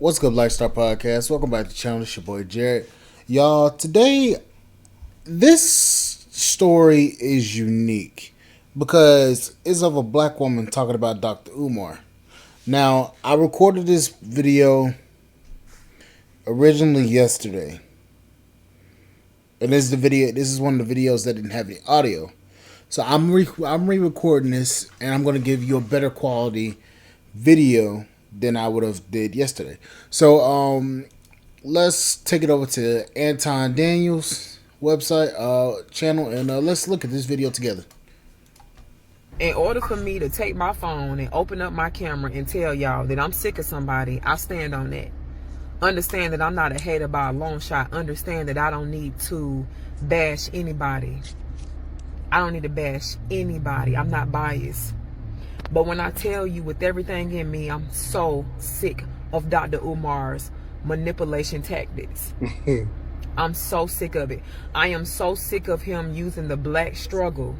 What's good, Lifestyle Podcast? Welcome back to the channel. It's your boy Jared. Y'all, today, this story is unique because it's of a black woman talking about Dr. Umar. Now, I recorded this video originally yesterday. And this is one of the videos that didn't have any audio. So I'm re-recording this, and I'm going to give you a better quality video than I would have did yesterday. So let's take it over to Anton Daniels website channel, and let's look at this video together. In order for me to take my phone and open up my camera and tell y'all that I'm sick of somebody, I stand on that. Understand that I'm not a hater by a long shot. Understand that I don't need to bash anybody. I don't need to bash anybody. I'm not biased. But when I tell you with everything in me, I'm so sick of Dr. Umar's manipulation tactics. I'm so sick of it. I am so sick of him using the black struggle,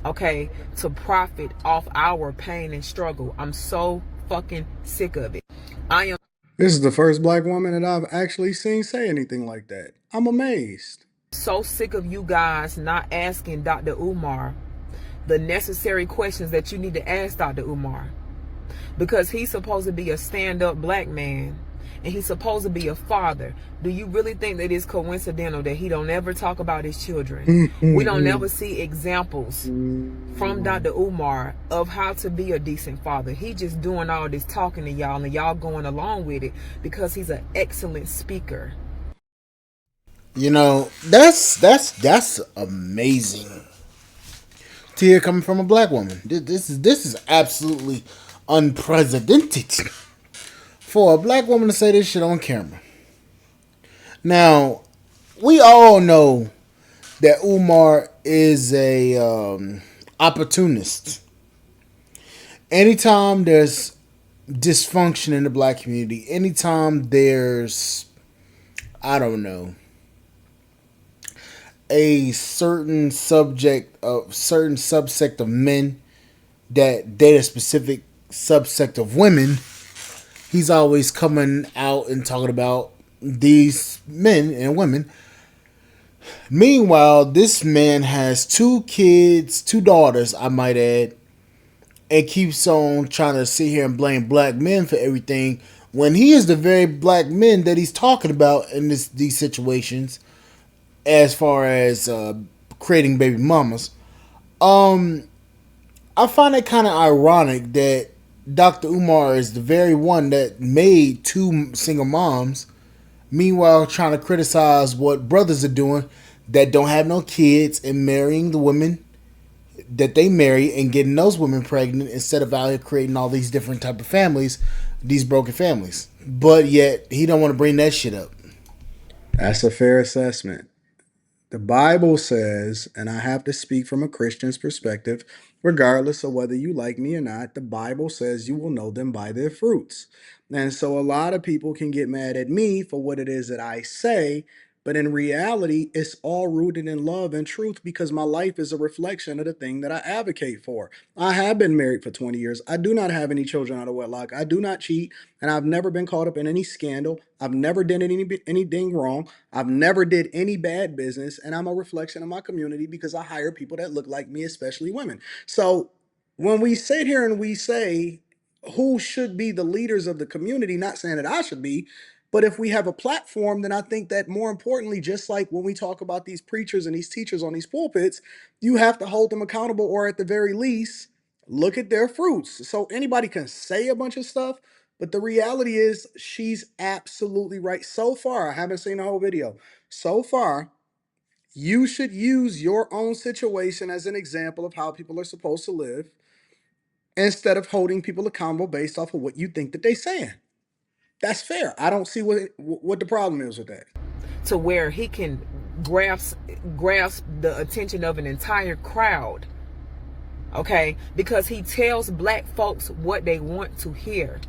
okay, to profit off our pain and struggle. I'm so fucking sick of it. This is the first black woman that I've actually seen say anything like that. I'm amazed. So sick of you guys not asking Dr. Umar the necessary questions that you need to ask Dr. Umar, because he's supposed to be a stand-up black man and he's supposed to be a father. Do you really think that it's coincidental that he don't ever talk about his children? We don't never see examples from Dr. Umar of how to be a decent father. He just doing all this talking to y'all and y'all going along with it because he's an excellent speaker. You know, that's amazing to hear coming from a black woman. This is absolutely unprecedented for a black woman to say this shit on camera. Now, we all know that Umar is a opportunist. Anytime there's dysfunction in the black community, anytime there's, I don't know, a certain subsect of men that date a specific subsect of women, he's always coming out and talking about these men and women. Meanwhile, this man has two kids, two daughters, I might add, and keeps on trying to sit here and blame black men for everything when he is the very black men that he's talking about in these situations as far as creating baby mamas. I find it kind of ironic that Dr. Umar is the very one that made two single moms, meanwhile trying to criticize what brothers are doing that don't have no kids and marrying the women that they marry and getting those women pregnant instead of out here creating all these different type of families, these broken families. But yet he don't want to bring that shit up. That's a fair assessment. The Bible says, and I have to speak from a Christian's perspective, regardless of whether you like me or not, the Bible says you will know them by their fruits. And so a lot of people can get mad at me for what it is that I say, but in reality, it's all rooted in love and truth because my life is a reflection of the thing that I advocate for. I have been married for 20 years. I do not have any children out of wedlock. I do not cheat, and I've never been caught up in any scandal. I've never done anything wrong. I've never did any bad business, and I'm a reflection of my community because I hire people that look like me, especially women. So when we sit here and we say who should be the leaders of the community, not saying that I should be, but if we have a platform, then I think that more importantly, just like when we talk about these preachers and these teachers on these pulpits, you have to hold them accountable, or at the very least, look at their fruits. So anybody can say a bunch of stuff, but the reality is she's absolutely right. So far, I haven't seen the whole video. So far, you should use your own situation as an example of how people are supposed to live instead of holding people accountable based off of what you think that they're saying. That's fair. I don't see what the problem is with that. To where he can grasp the attention of an entire crowd, okay, because he tells black folks what they want to hear,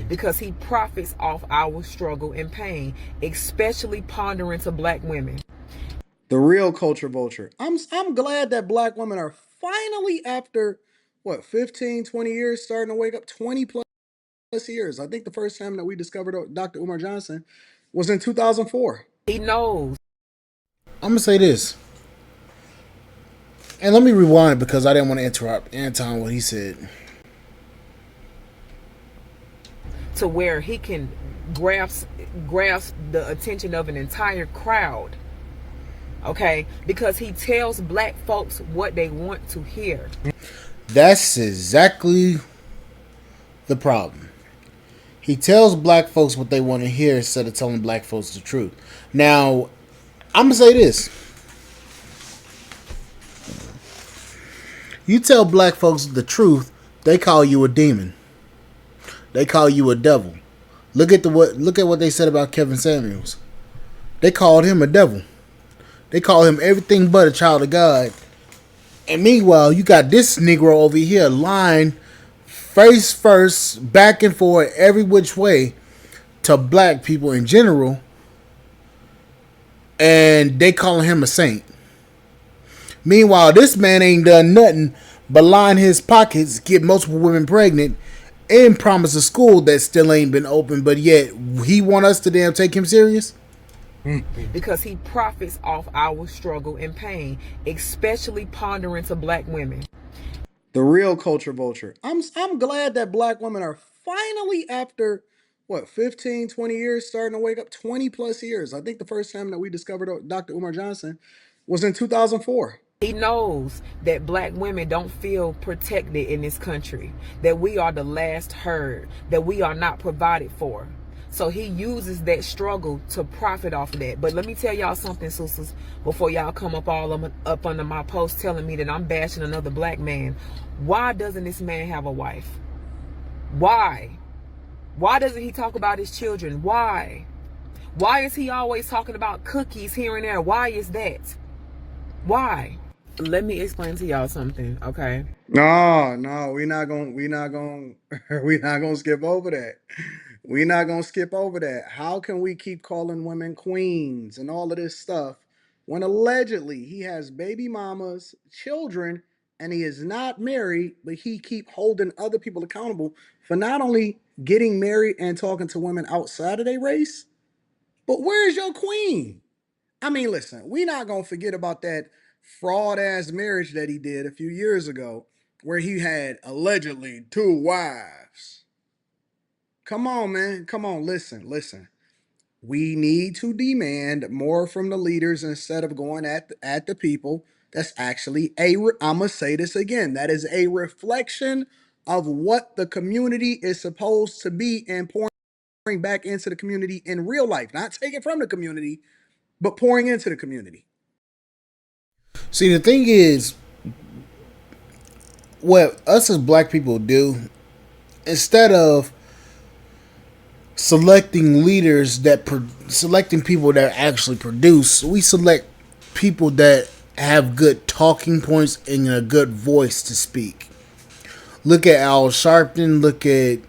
because he profits off our struggle and pain, especially pondering to black women. The real culture vulture. I'm glad that black women are finally, after what, 15, 20 years, starting to wake up. 20 plus years. I think the first time that we discovered Dr. Umar Johnson was in 2004. He knows I'm gonna say this, and let me rewind because I didn't want to interrupt Anton what he said. to where he can grasp the attention of an entire crowd. Okay, because he tells black folks what they want to hear. That's exactly the problem. He tells black folks what they want to hear instead of telling black folks the truth. Now, I'm gonna say this: you tell black folks the truth, they call you a demon. They call you a devil. Look at what they said about Kevin Samuels. They called him a devil. They call him everything but a child of God. And meanwhile, you got this Negro over here lying face first, back and forth, every which way to black people in general. And they calling him a saint. Meanwhile, this man ain't done nothing but line his pockets, get multiple women pregnant, and promise a school that still ain't been open, but yet he want us to damn take him serious? Because he profits off our struggle and pain, especially pondering to black women. The real culture vulture. I'm glad that black women are finally, after what, 15, 20 years, starting to wake up. 20 plus years. I think the first time that we discovered Dr. Umar Johnson was in 2004. He knows that black women don't feel protected in this country, that we are the last herd, that we are not provided for. So he uses that struggle to profit off of that. But let me tell y'all something, sisters, before y'all come up under my post telling me that I'm bashing another black man. Why doesn't this man have a wife? Why? Why doesn't he talk about his children? Why? Why is he always talking about cookies here and there? Why is that? Why? Let me explain to y'all something, okay? No, we not gonna skip over that. We not gonna skip over that. How can we keep calling women queens and all of this stuff when allegedly he has baby mamas, children, and he is not married, but he keep holding other people accountable for not only getting married and talking to women outside of their race, but where's your queen? I mean, listen, we not gonna forget about that fraud ass marriage that he did a few years ago, where he had allegedly two wives. Come on, man. Come on, listen. We need to demand more from the leaders instead of going at the people. That's actually I'm gonna say this again. That is a reflection of what the community is supposed to be, and pouring back into the community in real life, not taking from the community, but pouring into the community. See, the thing is, what us as black people do, instead of selecting leaders selecting people that actually produce, we select people that have good talking points and a good voice to speak. Look at Al Sharpton. Look at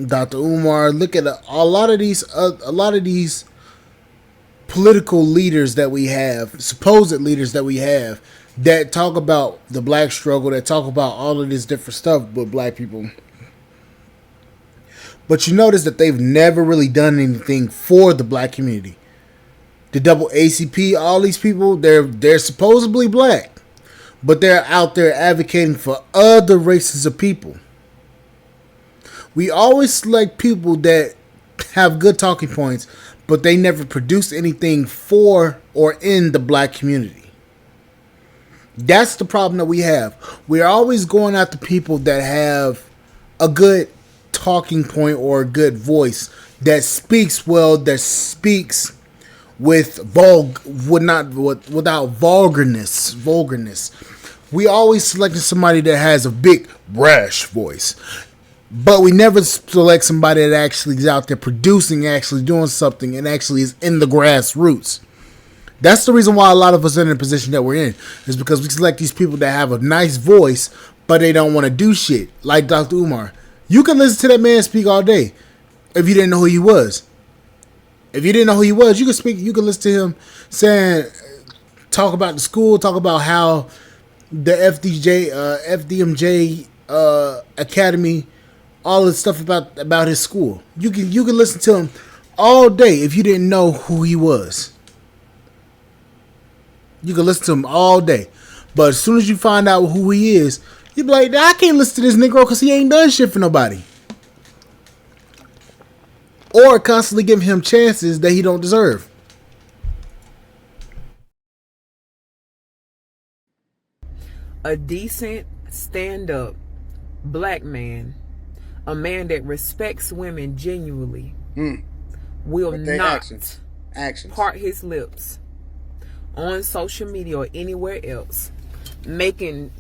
Dr. Umar. Look at a lot of these political leaders that we have, supposed leaders that we have, that talk about the black struggle, that talk about all of this different stuff with black people. But you notice that they've never really done anything for the black community. The double ACP, all these people, they're supposedly black, but they're out there advocating for other races of people. We always select people that have good talking points, but they never produce anything for or in the black community. That's the problem that we have. We're always going after people that have a good talking point or a good voice, that speaks well, that speaks without vulgarness. We always selecting somebody that has a big brash voice, but we never select somebody that actually is out there producing, actually doing something, and actually is in the grassroots. That's the reason why a lot of us are in the position that we're in, is because we select these people that have a nice voice, but they don't want to do shit. Like Dr. Umar. You can listen to that man speak all day if you didn't know who he was. If you didn't know who he was, you can listen to him talk about the school, talk about how the FDMJ Academy all the stuff about his school. You can listen to him all day if you didn't know who he was. You can listen to him all day, but as soon as you find out who he is, you be like, "Nah, I can't listen to this Negro because he ain't done shit for nobody," or constantly giving him chances that he don't deserve. A decent stand up black man, a man that respects women genuinely, Mm. will But they not actions. part his lips on social media or anywhere else, making,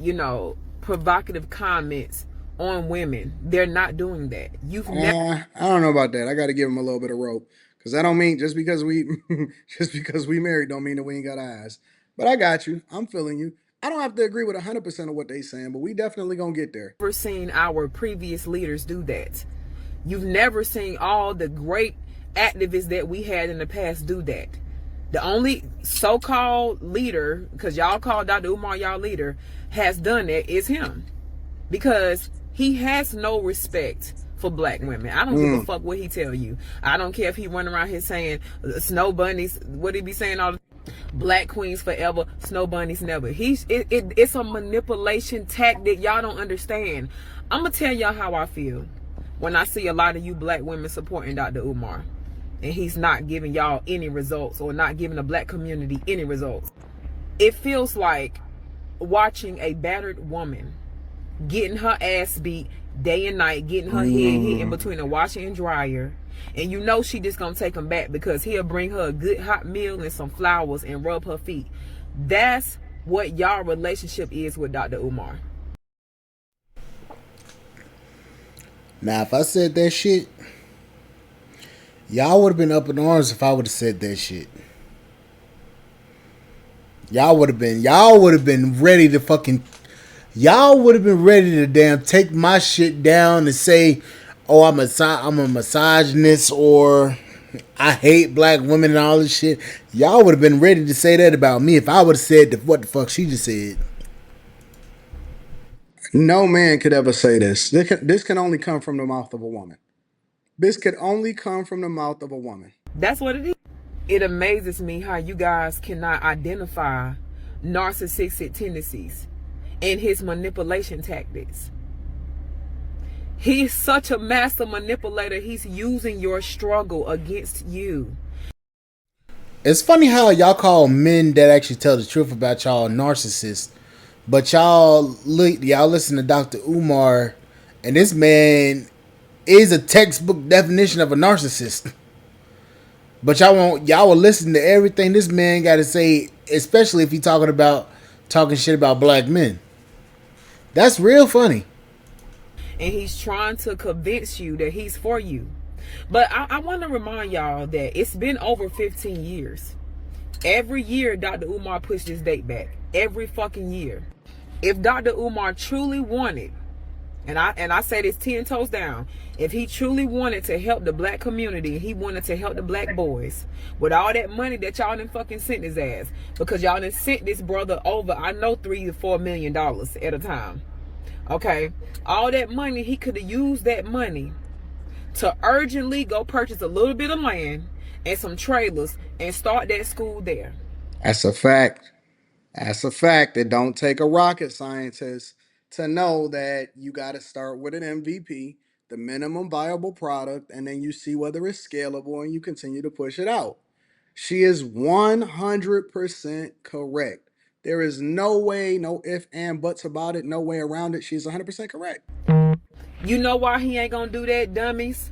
provocative comments on women. They're not doing that. You've never I don't know about that. I got to give him a little bit of rope because I don't mean just because we just because we married don't mean that we ain't got eyes. But I got you. I'm feeling you. I don't have to agree with 100% of what they saying, but we definitely gonna get there. seen our previous leaders do that. You've never seen all the great activists that we had in the past do that. The only so-called leader, because y'all call Dr. Umar y'all leader, has done that is him. Because he has no respect for black women. I don't give a fuck what he tell you. I don't care if he run around here saying snow bunnies, what he be saying all the black queens forever, snow bunnies never. It's a manipulation tactic y'all don't understand. I'm gonna tell y'all how I feel when I see a lot of you black women supporting Dr. Umar and he's not giving y'all any results or not giving the black community any results. It feels like watching a battered woman getting her ass beat day and night, getting her head hit in between a washer and dryer, and you know she just gonna take him back because he'll bring her a good hot meal and some flowers and rub her feet. That's what y'all relationship is with Dr. Umar. Now, if I said that shit, y'all would have been up in arms if I would have said that shit. Y'all would have been ready to fucking y'all would have been ready to damn take my shit down and say, "Oh, I'm a misogynist," or "I hate black women" and all this shit. Y'all would have been ready to say that about me if I would have said what the fuck she just said. No man could ever say this. This can only come from the mouth of a woman. This could only come from the mouth of a woman. That's what it is. It amazes me how you guys cannot identify narcissistic tendencies and his manipulation tactics. He's such a master manipulator. He's using your struggle against you. It's funny how y'all call men that actually tell the truth about y'all narcissists, but y'all listen to Dr. Umar, and this man is a textbook definition of a narcissist. But y'all will listen to everything this man got to say, especially if he talking shit about black men. That's real funny. And he's trying to convince you that he's for you. But I want to remind y'all that it's been over 15 years. Every year, Dr. Umar pushed this date back. Every fucking year. If Dr. Umar truly wanted, and I say this 10 toes down, if he truly wanted to help the black community, he wanted to help the black boys, with all that money that y'all done fucking sent his ass, because y'all done sent this brother over, I know, $3 to $4 million at a time. Okay? All that money, he could have used that money to urgently go purchase a little bit of land and some trailers and start that school there. That's a fact. That's a fact. It don't take a rocket scientist to know that you got to start with an MVP, the minimum viable product, and then you see whether it's scalable and you continue to push it out. She is 100% correct. There is no way, no if and buts about it, no way around it. She's 100% correct. You know why he ain't gonna do that, dummies?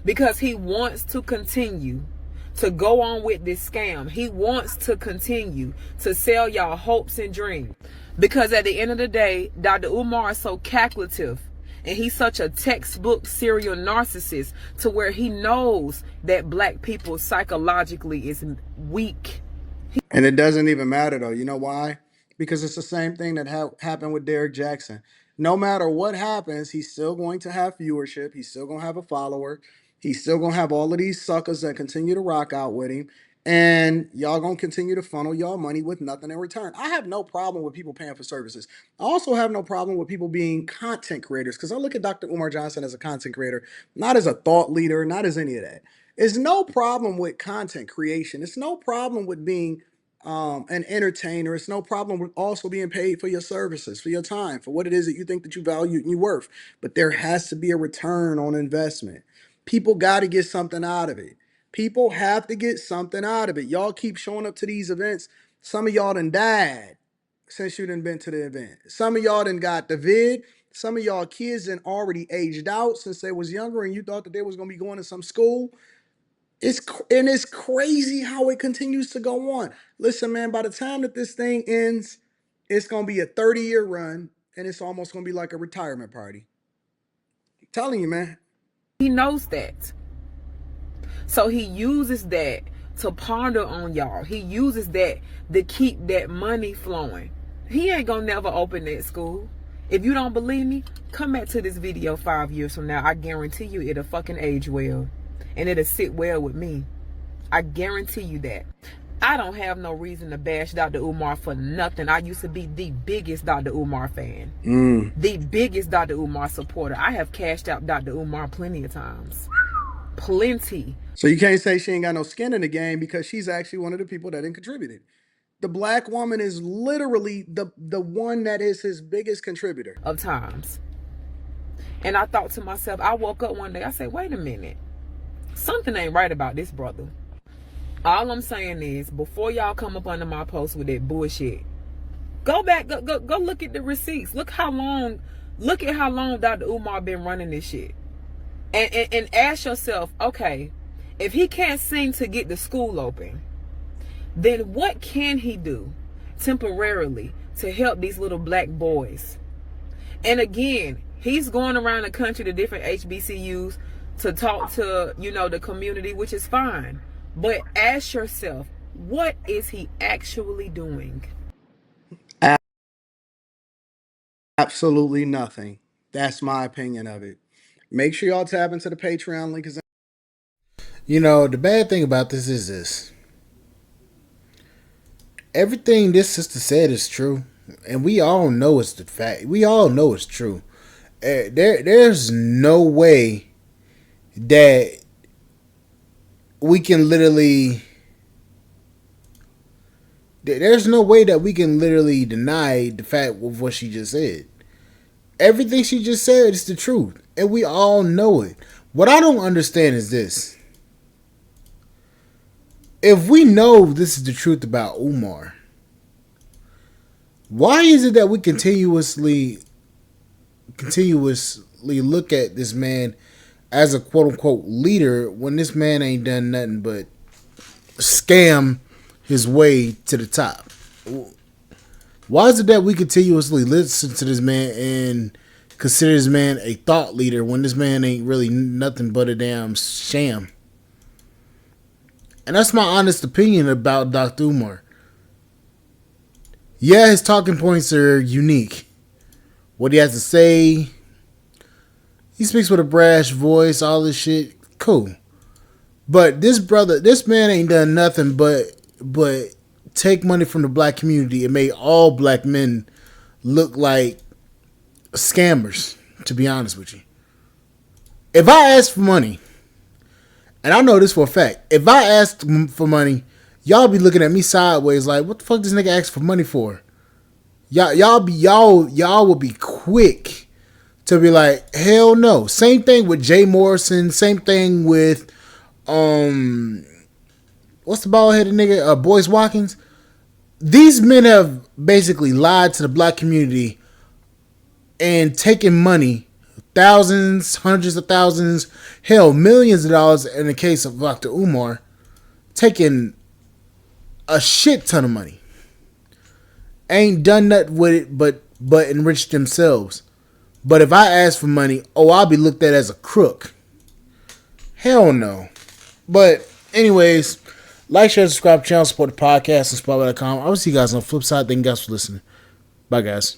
Because he wants to continue to go on with this scam. He wants to continue to sell y'all hopes and dreams. Because at the end of the day, Dr. Umar is so calculative and he's such a textbook serial narcissist to where he knows that black people psychologically is weak. And it doesn't even matter though. You know why? Because it's the same thing that happened with Derek Jackson. No matter what happens, he's still going to have viewership. He's still going to have a follower. He's still going to have all of these suckers that continue to rock out with him. And y'all gonna continue to funnel y'all money with nothing in return. I have no problem with people paying for services. I also have no problem with people being content creators, because I look at Dr. Umar Johnson as a content creator, not as a thought leader, not as any of that. It's no problem with content creation. It's no problem with being an entertainer. It's no problem with also being paid for your services, for your time, for what it is that you think that you value and you worth. But there has to be a return on investment. People got to get something out of it. People have to get something out of it. Y'all keep showing up to these events. Some of y'all done died since you done been to the event. Some of y'all done got the vid. Some of y'all kids done already aged out since they was younger and you thought that they was going to be going to some school. It's crazy how it continues to go on. Listen, man, by the time that this thing ends, it's going to be a 30-year run and it's almost going to be like a retirement party. I'm telling you, man. He knows that. So he uses that to ponder on y'all. He uses that to keep that money flowing. He ain't gonna never open that school. If you don't believe me, come back to this video 5 years from now. I guarantee you it'll fucking age well. And it'll sit well with me. I guarantee you that. I don't have no reason to bash Dr. Umar for nothing. I used to be the biggest Dr. Umar fan. The biggest Dr. Umar supporter. I have cashed out Dr. Umar plenty of times. Plenty. So you can't say she ain't got no skin in the game, because she's actually one of the people that didn't contributed. The black woman is literally the one that is his biggest contributor. Of times. And I thought to myself, I woke up one day, I said, wait a minute. Something ain't right about this brother. All I'm saying is, before y'all come up under my post with that bullshit, go back, go look at the receipts. Look at how long Dr. Umar been running this shit. And ask yourself, okay, if he can't sing to get the school open, then what can he do temporarily to help these little black boys? And again, he's going around the country to different HBCUs to talk to, the community, which is fine. But ask yourself, what is he actually doing? Absolutely nothing. That's my opinion of it. Make sure y'all tap into the Patreon link. The bad thing about this is this. Everything this sister said is true. And we all know it's the fact. We all know it's true. There's no way that we can literally... There's no way that we can literally deny the fact of what she just said. Everything she just said is the truth. And we all know it. What I don't understand is this. If we know this is the truth about Umar, why is it that we continuously look at this man as a quote-unquote leader when this man ain't done nothing but scam his way to the top? Why is it that we continuously listen to this man and consider this man a thought leader when this man ain't really nothing but a damn sham? And that's my honest opinion about Dr. Umar. Yeah, his talking points are unique. What he has to say, he speaks with a brash voice, all this shit, cool. But this man ain't done nothing but take money from the black community and make all black men look like scammers, to be honest with you. If I ask for money, and I know this for a fact, if I ask for money, y'all be looking at me sideways like, what the fuck this nigga ask for money for? Y'all will be quick to be like, hell no. Same thing with Jay Morrison. Same thing with what's the bald headed nigga? Boyce Watkins. These men have basically lied to the black community and taken money, thousands, hundreds of thousands, hell, millions of dollars in the case of Dr. Umar, taking a shit ton of money. Ain't done nothing with it but enriched themselves. But if I ask for money, I'll be looked at as a crook. Hell no. But anyways, like, share, subscribe, channel, support the podcast, and Spotlight.com. I will see you guys on the flip side. Thank you guys for listening. Bye, guys.